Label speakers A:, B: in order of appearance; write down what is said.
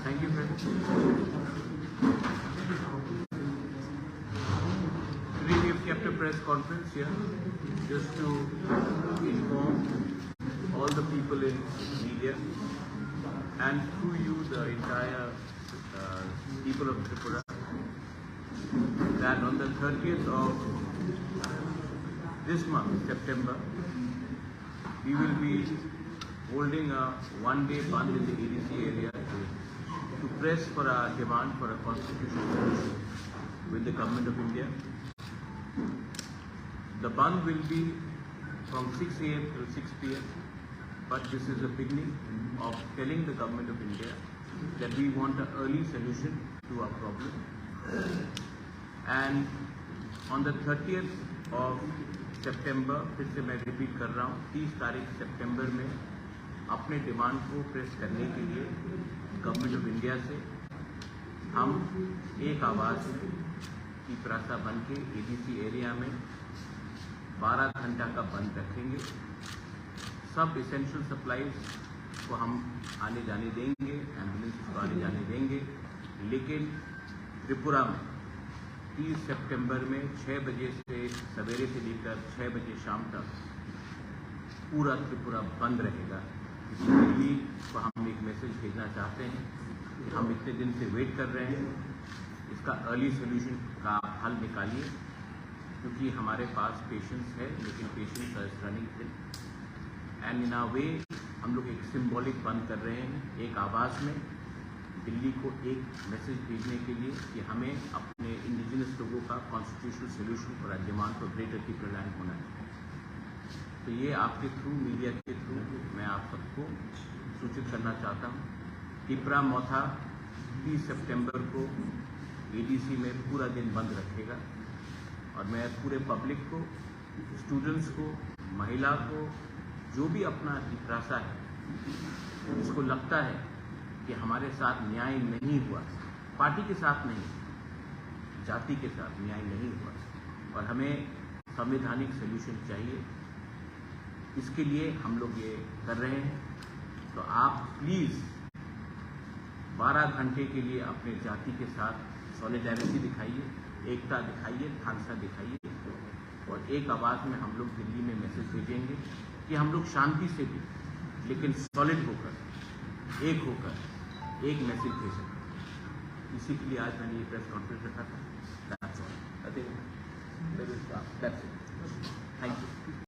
A: Thank you, friends. Today we have kept a press conference here just to inform all the people in media and through you the entire people of Tripura that on the 30th of this month, September, we will be holding a one-day band in the ADC area to press for our demand for a constitutional solution with the Government of India. The band will be from 6 a.m. till 6 p.m. but this is a beginning of telling the Government of India that we want an early solution to our problem. And on the 30th of सितंबर, फिर से मैं repeat कर रहा हूँ, 30 तारीख सितंबर में अपने demand को प्रेस करने के लिए गवर्नमेंट ऑफ इंडिया से हम एक आवाज़ में पिपरासा बन के एडीसी एरिया में 12 घंटा का बंद रखेंगे। सब इसेंशियल सप्लाईज को हम आने जाने देंगे, एम्बुलेंस को आने जाने देंगे, लेकिन त्रिपुरा में 30 सितंबर में 6 बजे से सवेरे से लेकर 6 बजे शाम तक पूरा त्रिपुरा बंद रहेगा। दिल्ली को हम एक मैसेज भेजना चाहते हैं कि हम इतने दिन से वेट कर रहे हैं, इसका अर्ली सोल्यूशन का हल निकालिए, क्योंकि हमारे पास पेशेंट्स है लेकिन patients are running thin and in a way हम लोग एक सिंबॉलिक बंद कर रहे हैं, एक आवाज़ में दिल्ली को एक मैसेज भेजने के लिए कि हमें अपने इंडिजिनस लोगों का constitutional solution for a demand for greater Tripuraland होना चाहिए। तो ये आपके थ्रू, मीडिया के थ्रू मैं आप सबको सूचित करना चाहता हूँ। त्रिपुरा मौथा 30 सितंबर को एडीसी में पूरा दिन बंद रखेगा और मैं पूरे पब्लिक को, स्टूडेंट्स को, महिला को, जो भी अपना पिपरासा है, जिसको लगता है कि हमारे साथ न्याय नहीं हुआ, पार्टी के साथ नहीं, जाति के साथ न्याय नहीं हुआ और हमें संवैधानिक सॉल्यूशन चाहिए, इसके लिए हम लोग ये कर रहे हैं। तो आप प्लीज़ 12 घंटे के लिए अपने जाति के साथ सॉलिडारिटी दिखाइए, एकता दिखाइए, ढांचा दिखाइए और एक आवाज़ में हम लोग दिल्ली में मैसेज भेजेंगे कि हम लोग शांति से भी लेकिन सॉलिड होकर, एक होकर एक मैसेज भेज सकते। इसी के लिए आज मैंने ये प्रेस कॉन्फ्रेंस रखा था। That's all. I think that is, that's it. Thank you.